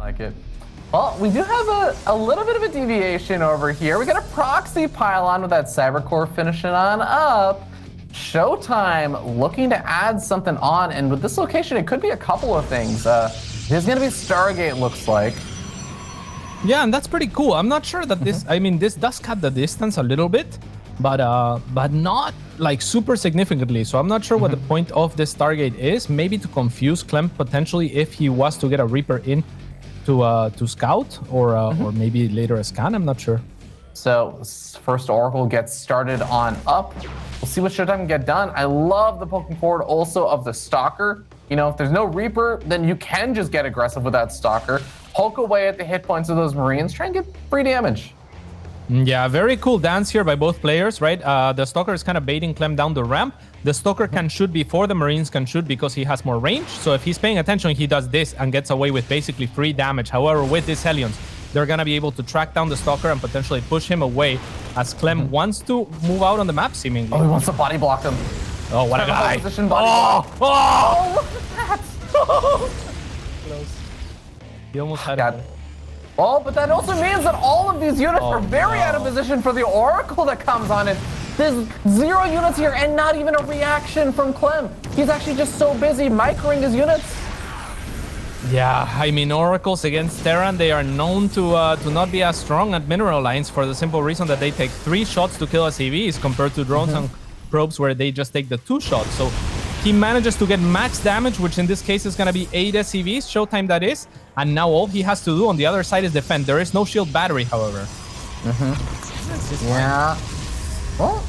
Like it. Well, we do have a little bit of a deviation over here. We got a proxy pylon with that Cybercore finishing on up. Showtime looking to add something on, and with this location, it could be a couple of things. There's going to be Stargate, looks like. Yeah, and that's pretty cool. I'm not sure that this, I mean, this does cut the distance a little bit, but not like super significantly. So I'm not sure what the point of this Stargate is. Maybe to confuse Clem potentially if he was to get a Reaper in to scout or maybe later a scan. I'm not sure. So first Oracle gets started on up. We'll see what Showtime can get done. I love the poking forward also of the Stalker. You know, if there's no Reaper, then you can just get aggressive with that Stalker. Poke away at the hit points of those Marines. Try and get free damage. Yeah, very cool dance here by both players, right? The Stalker is kind of baiting Clem down the ramp. The Stalker can shoot before the Marines can shoot because he has more range. So if he's paying attention, he does this and gets away with basically free damage. However, with these Hellions, they're going to be able to track down the Stalker and potentially push him away as Clem wants to move out on the map, seemingly. Oh, he wants to body block him. Oh, what a guy. Oh, look at that. Close. He almost had it. Oh, but that also means that all of these units are very out of position for the Oracle that comes on it. There's 0 units here and not even a reaction from Clem. He's actually just so busy microing his units. Yeah, I mean, Oracles against Terran, they are known to not be as strong at mineral lines for the simple reason that they take 3 shots to kill SCVs compared to drones and probes where they just take the 2 shots. So he manages to get max damage, which in this case is going to be 8 SCVs, Showtime that is. And now all he has to do on the other side is defend. There is no shield battery, however. Yeah. Well,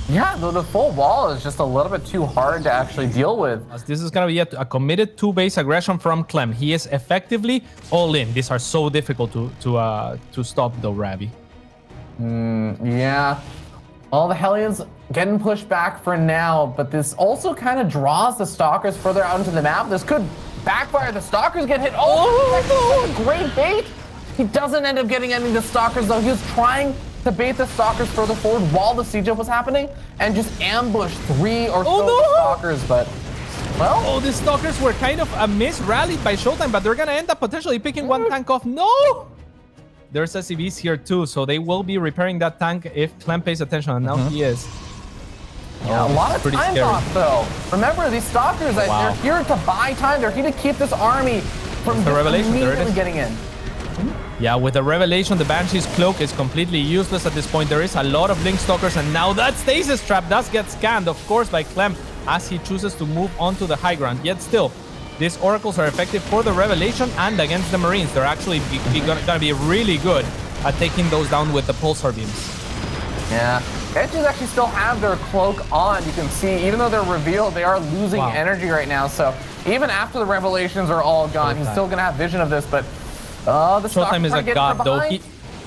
yeah, the full wall is just a little bit too hard to actually deal with. This is going to be a committed 2-base aggression from Clem. He is effectively all in. These are so difficult to stop, though, Ravi. Yeah. All the Hellions getting pushed back for now, but this also kind of draws the Stalkers further out into the map. This could backfire. The Stalkers get hit. Oh, no! Great bait. He doesn't end up getting any of the Stalkers, though. He was trying to bait the Stalkers further forward while the siege was happening and just ambush 3 or so Stalkers, but well. Oh, the Stalkers were kind of a miss-rallied by Showtime, but they're going to end up potentially picking one tank off. No! There's SCVs here too, so they will be repairing that tank if Clem pays attention, and now he is. Yeah, a lot of time off, though. Remember, these Stalkers, they're here to buy time. They're here to keep this army from immediately getting in. Yeah, with the Revelation, the Banshee's Cloak is completely useless at this point. There is a lot of Blink Stalkers, and now that Stasis Trap does get scanned, of course, by Clem as he chooses to move onto the high ground. Yet still, these Oracles are effective for the Revelation and against the Marines. They're actually going to be really good at taking those down with the Pulsar Beams. Yeah. Edges actually still have their cloak on. You can see, even though they're revealed, they are losing energy right now. So even after the Revelations are all gone, he's still going to have vision of this, but the Showtime is a god, though.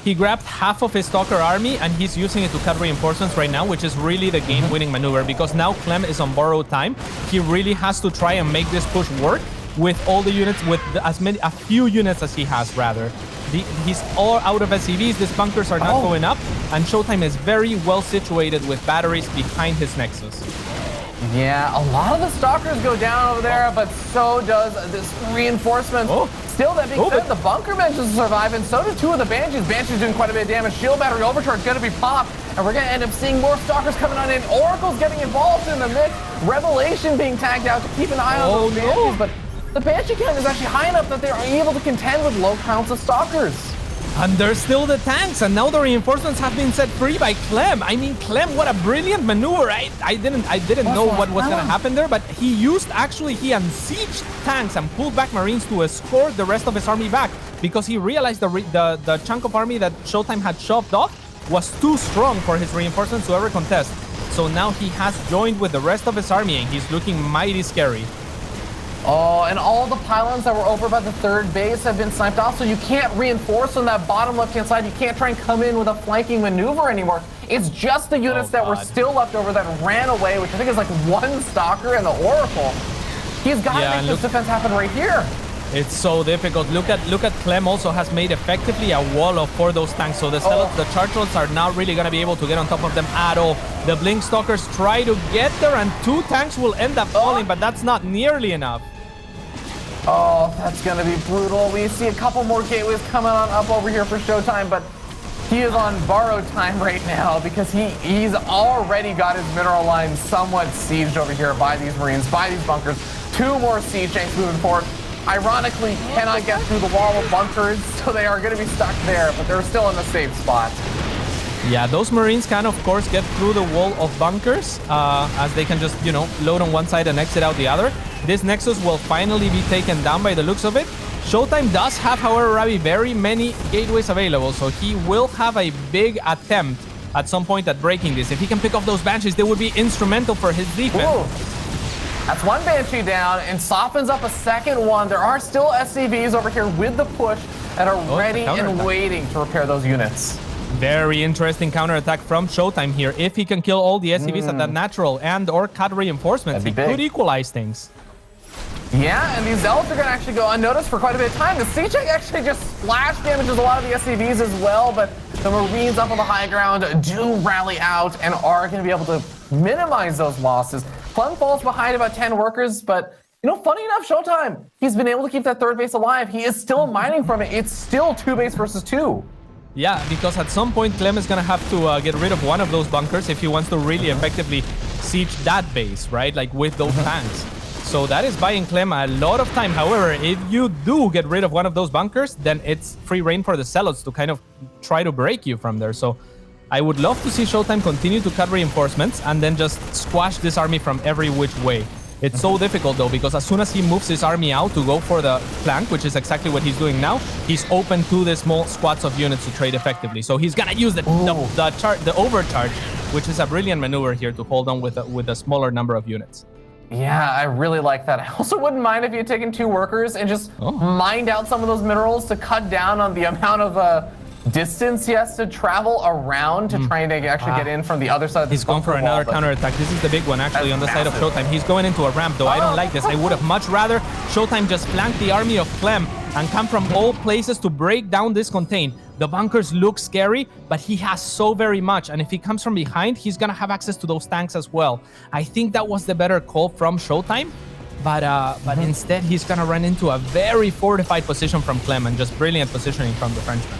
He grabbed half of his Stalker army, and he's using it to cut reinforcements right now, which is really the game-winning maneuver, because now Clem is on borrowed time. He really has to try and make this push work with all the units, with a few units as he has, rather. He's all out of SCVs. These bunkers are not going up, and Showtime is very well situated with batteries behind his Nexus. Yeah, a lot of the Stalkers go down over there, but so does this reinforcement. Still, that being said, the bunker manages to survive, and so do 2 of the Banshees. Banshees doing quite a bit of damage. Shield battery overcharge going to be popped, and we're going to end up seeing more Stalkers coming on in. Oracle's getting involved in the mix. Revelation being tagged out to keep an eye on those Banshees, but the Banshee count is actually high enough that they are able to contend with low counts of Stalkers. And there's still the tanks, and now the reinforcements have been set free by Clem. I mean, Clem, what a brilliant maneuver. I didn't know what was going to happen there, but he unsieged tanks and pulled back Marines to escort the rest of his army back, because he realized the chunk of army that Showtime had shoved off was too strong for his reinforcements to ever contest. So now he has joined with the rest of his army, and he's looking mighty scary. Oh, and all the pylons that were over by the 3rd base have been sniped off, so you can't reinforce on that bottom left-hand side. You can't try and come in with a flanking maneuver anymore. It's just the units that were still left over that ran away, which I think is like 1 Stalker and the Oracle. He's got to make this defense happen right here. It's so difficult. Look at Clem also has made effectively a wall for those tanks. So the Chargelots are not really going to be able to get on top of them at all. The Blink Stalkers try to get there, and 2 tanks will end up falling, but that's not nearly enough. Oh, Oh, that's gonna be brutal. We see a couple more gateways coming on up over here for Showtime, but he is on borrowed time right now because he's already got his mineral line somewhat sieged over here by these Marines, by these bunkers. 2 more siege tanks moving forward. Ironically, cannot get through the wall of bunkers, so they are going to be stuck there, but they're still in the safe spot. Yeah, those Marines can, of course, get through the wall of bunkers as they can just, load on one side and exit out the other. This Nexus will finally be taken down by the looks of it. Showtime does have, however, Ravi, very many gateways available, so he will have a big attempt at some point at breaking this. If he can pick off those Banshees, they would be instrumental for his defense. Ooh. That's one Banshee down and softens up a second one. There are still SCVs over here with the push that are ready and waiting to repair those units. Very interesting counterattack from Showtime here. If he can kill all the SCVs at that natural and or cut reinforcements, he could equalize things. Yeah, and these Zealots are going to actually go unnoticed for quite a bit of time. The siege tank actually just splash damages a lot of the SCVs as well, but the Marines up on the high ground do rally out and are going to be able to minimize those losses. Clem falls behind about 10 workers, but funny enough, Showtime, he's been able to keep that 3rd base alive. He is still mining from it. It's still 2 base versus 2. Yeah, because at some point, Clem is going to have to get rid of one of those bunkers if he wants to really effectively siege that base, right? Like with those tanks. So that is buying Clem a lot of time. However, if you do get rid of one of those bunkers, then it's free reign for the Zealots to kind of try to break you from there. So I would love to see Showtime continue to cut reinforcements and then just squash this army from every which way. It's so difficult, though, because as soon as he moves his army out to go for the flank, which is exactly what he's doing now, he's open to the small squads of units to trade effectively. So he's going to use the overcharge, which is a brilliant maneuver here to hold on with a smaller number of units. Yeah, I really like that. I also wouldn't mind if you had taken 2 workers and just mined out some of those minerals to cut down on the amount of distance he has to travel around to try and actually get in from the other side of the He's going for another counterattack. This is the big one, actually, on the side of Showtime. He's going into a ramp, though. I don't like this. I would have much rather Showtime just flank the army of Clem and come from all places to break down this contain. The bunkers look scary, but he has so very much. And if he comes from behind, he's going to have access to those tanks as well. I think that was the better call from Showtime. But instead, he's going to run into a very fortified position from Clem and just brilliant positioning from the Frenchman.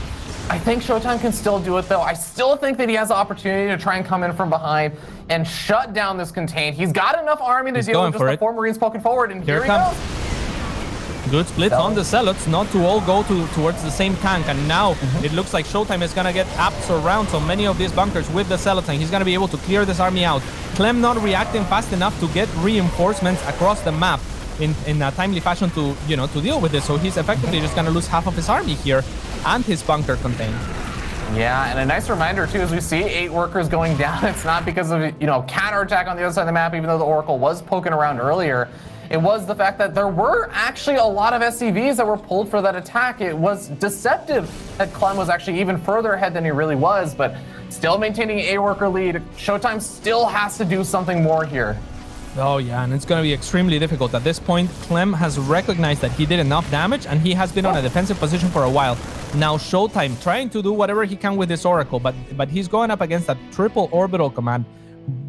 I think Showtime can still do it, though. I still think that he has the opportunity to try and come in from behind and shut down this contain. He's got enough army to deal with just the 4 Marines poking forward, and here he goes. Good split on the Zealots, not to all go towards the same tank, and now it looks like Showtime is going to get apps around so many of these bunkers with the Zealots, and he's going to be able to clear this army out. Clem not reacting fast enough to get reinforcements across the map in a timely fashion to deal with this, so he's effectively just going to lose half of his army here and his bunker contained. Yeah, and a nice reminder too, as we see 8 workers going down, it's not because of counterattack on the other side of the map, even though the Oracle was poking around earlier. It was the fact that there were actually a lot of SCVs that were pulled for that attack. It was deceptive that Clem was actually even further ahead than he really was, but still maintaining a worker lead. Showtime still has to do something more here. Oh yeah, and it's going to be extremely difficult. At this point, Clem has recognized that he did enough damage, and he has been on a defensive position for a while. Now Showtime trying to do whatever he can with this Oracle, but he's going up against a triple orbital command,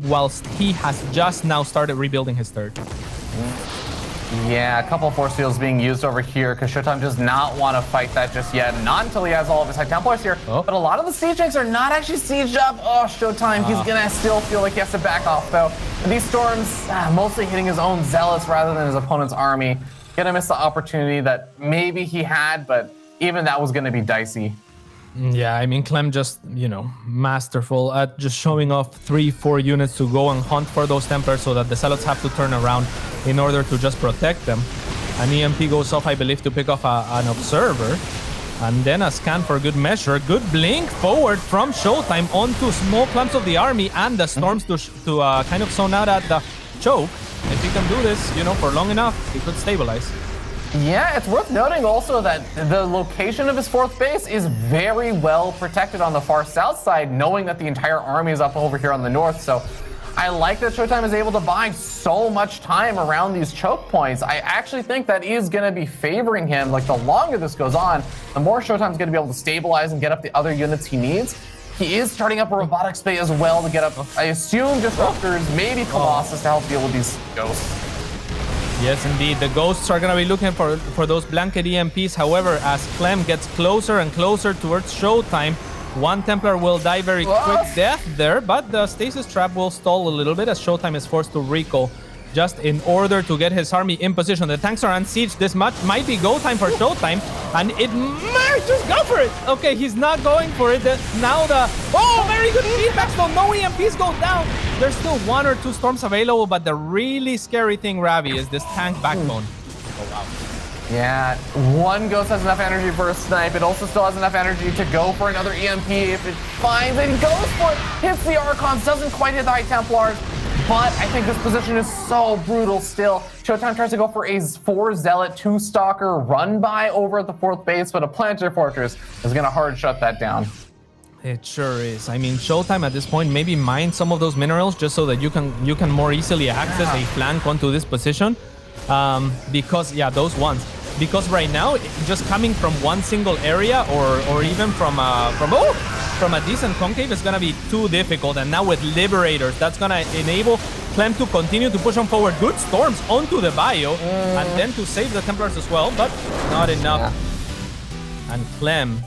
whilst he has just now started rebuilding his 3rd. Yeah, a couple of force fields being used over here because Showtime does not want to fight that just yet. Not until he has all of his High Templars here. But a lot of the siege tanks are not actually sieged up. Oh, Showtime, he's going to still feel like he has to back off, though. And these storms mostly hitting his own Zealots rather than his opponent's army. Gonna miss the opportunity that maybe he had, but even that was going to be dicey. Yeah, I mean, Clem just, masterful at just showing off 3-4 units to go and hunt for those Templars so that the Zealots have to turn around in order to just protect them. An EMP goes off, I believe, to pick off an observer. And then a scan for good measure. Good blink forward from Showtime onto small clumps of the army and the storms to kind of zone out at the choke. If he can do this, for long enough, he could stabilize. Yeah, it's worth noting also that the location of his 4th base is very well protected on the far south side, knowing that the entire army is up over here on the north. So I like that Showtime is able to buy so much time around these choke points. I actually think that is going to be favoring him. Like, the longer this goes on, the more Showtime's going to be able to stabilize and get up the other units he needs. He is starting up a robotics bay as well to get up, I assume, disruptors, maybe Colossus to help deal with these ghosts. Yes, indeed. The Ghosts are going to be looking for those blanket EMPs. However, as Clem gets closer and closer towards Showtime, one Templar will die very quick death there, but the Stasis Trap will stall a little bit as Showtime is forced to recall just in order to get his army in position. The tanks are on siege. This much might be go time for Showtime, and it might just go for it. Okay, he's not going for it. Now very good feedback, so no EMPs go down. There's still 1 or 2 storms available, but the really scary thing, Ravi, is this tank backbone. Oh, wow. Yeah, one Ghost has enough energy for a snipe. It also still has enough energy to go for another EMP if it finds it. He goes for it, hits the Archons, doesn't quite hit the High Templars. But I think this position is so brutal still. Showtime tries to go for a 4 Zealot, 2 Stalker run by over at the 4th base, but a Planetary Fortress is going to hard shut that down. It sure is. I mean, Showtime at this point maybe mine some of those minerals just so that you can more easily access a flank onto this position. Because, yeah, those ones. Because right now, just coming from one single area or even from a decent concave is going to be too difficult. And now with Liberators, that's going to enable Clem to continue to push on forward. Good storms onto the bio and then to save the Templars as well, but not enough. Yeah. And Clem